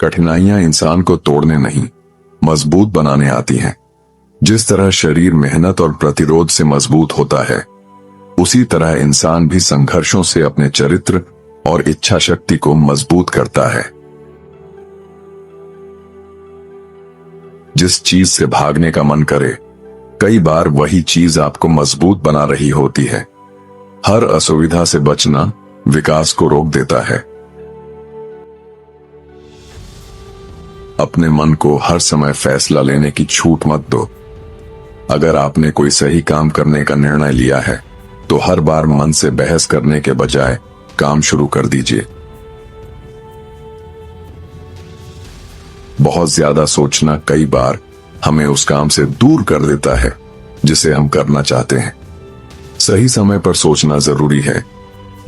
कठिनाइयां इंसान को तोड़ने नहीं, मजबूत बनाने आती हैं। जिस तरह शरीर मेहनत और प्रतिरोध से मजबूत होता है, उसी तरह इंसान भी संघर्षों से अपने चरित्र और इच्छा शक्ति को मजबूत करता है। जिस चीज से भागने का मन करे, कई बार वही चीज आपको मजबूत बना रही होती है। हर असुविधा से बचना विकास को रोक देता है। अपने मन को हर समय फैसला लेने की छूट मत दो। अगर आपने कोई सही काम करने का निर्णय लिया है, तो हर बार मन से बहस करने के बजाय काम शुरू कर दीजिए। बहुत ज्यादा सोचना कई बार हमें उस काम से दूर कर देता है जिसे हम करना चाहते हैं। सही समय पर सोचना जरूरी है,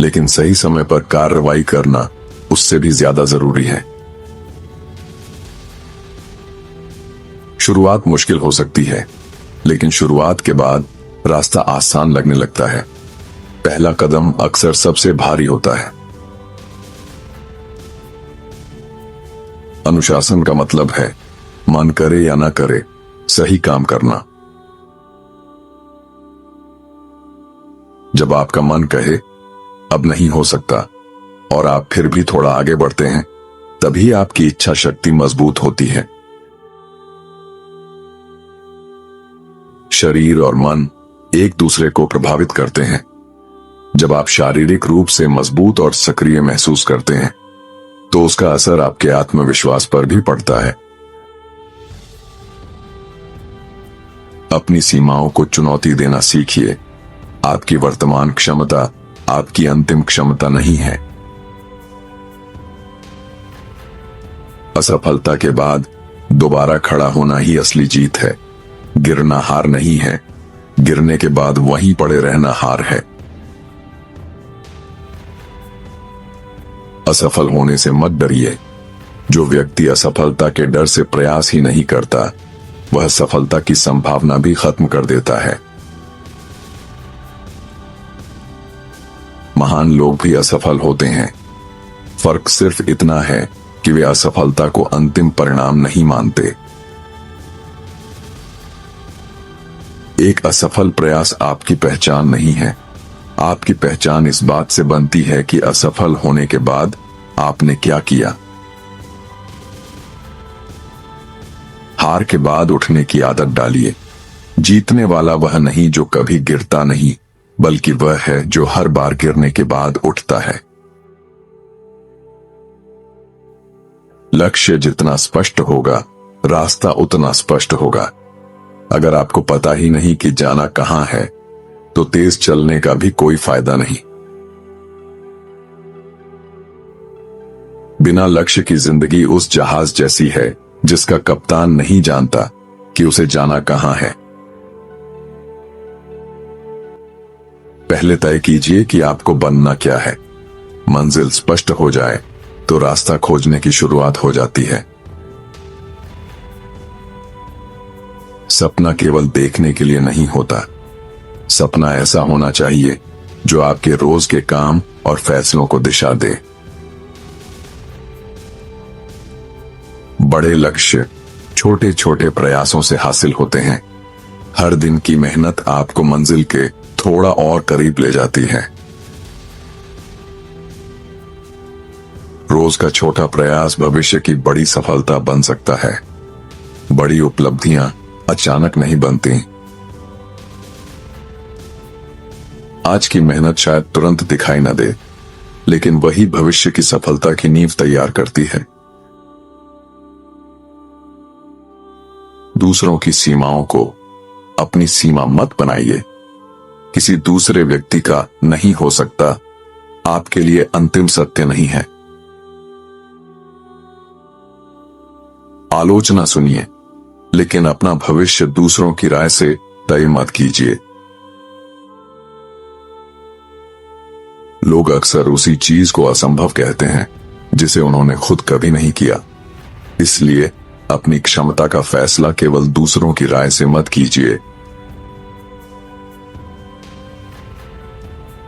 लेकिन सही समय पर कार्रवाई करना उससे भी ज्यादा जरूरी है। शुरुआत मुश्किल हो सकती है, लेकिन शुरुआत के बाद रास्ता आसान लगने लगता है। पहला कदम अक्सर सबसे भारी होता है। अनुशासन का मतलब है मन करे या ना करे, सही काम करना। जब आपका मन कहे अब नहीं हो सकता और आप फिर भी थोड़ा आगे बढ़ते हैं, तभी आपकी इच्छा शक्ति मजबूत होती है। शरीर और मन एक दूसरे को प्रभावित करते हैं। जब आप शारीरिक रूप से मजबूत और सक्रिय महसूस करते हैं, तो उसका असर आपके आत्मविश्वास पर भी पड़ता है। अपनी सीमाओं को चुनौती देना सीखिए। आपकी वर्तमान क्षमता आपकी अंतिम क्षमता नहीं है। असफलता के बाद दोबारा खड़ा होना ही असली जीत है। गिरना हार नहीं है, गिरने के बाद वहीं पड़े रहना हार है। असफल होने से मत डरिए। जो व्यक्ति असफलता के डर से प्रयास ही नहीं करता, वह सफलता की संभावना भी खत्म कर देता है। महान लोग भी असफल होते हैं। फर्क सिर्फ इतना है कि वे असफलता को अंतिम परिणाम नहीं मानते। एक असफल प्रयास आपकी पहचान नहीं है। आपकी पहचान इस बात से बनती है कि असफल होने के बाद आपने क्या किया। हार के बाद उठने की आदत डालिए। जीतने वाला वह नहीं जो कभी गिरता नहीं, बल्कि वह है जो हर बार गिरने के बाद उठता है। लक्ष्य जितना स्पष्ट होगा, रास्ता उतना स्पष्ट होगा। अगर आपको पता ही नहीं कि जाना कहां है, तो तेज चलने का भी कोई फायदा नहीं। बिना लक्ष्य की जिंदगी उस जहाज जैसी है जिसका कप्तान नहीं जानता कि उसे जाना कहां है। पहले तय कीजिए कि आपको बनना क्या है। मंजिल स्पष्ट हो जाए तो रास्ता खोजने की शुरुआत हो जाती है। सपना केवल देखने के लिए नहीं होता। सपना ऐसा होना चाहिए जो आपके रोज के काम और फैसलों को दिशा दे। बड़े लक्ष्य छोटे छोटे प्रयासों से हासिल होते हैं। हर दिन की मेहनत आपको मंजिल के थोड़ा और करीब ले जाती है। रोज का छोटा प्रयास भविष्य की बड़ी सफलता बन सकता है। बड़ी उपलब्धियां अचानक नहीं बनती। आज की मेहनत शायद तुरंत दिखाई न दे, लेकिन वही भविष्य की सफलता की नींव तैयार करती है। दूसरों की सीमाओं को अपनी सीमा मत बनाइए। किसी दूसरे व्यक्ति का नहीं हो सकता आपके लिए अंतिम सत्य नहीं है। आलोचना सुनिए, लेकिन अपना भविष्य दूसरों की राय से तय मत कीजिए। लोग अक्सर उसी चीज को असंभव कहते हैं जिसे उन्होंने खुद कभी नहीं किया। इसलिए अपनी क्षमता का फैसला केवल दूसरों की राय से मत कीजिए।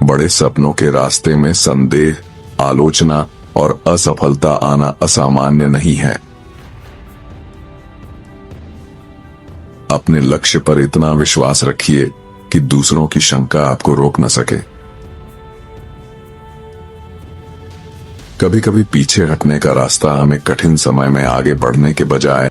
बड़े सपनों के रास्ते में संदेह, आलोचना और असफलता आना असामान्य नहीं है। अपने लक्ष्य पर इतना विश्वास रखिए कि दूसरों की शंका आपको रोक न सके। कभी कभी पीछे हटने का रास्ता हमें कठिन समय में आगे बढ़ने के बजाय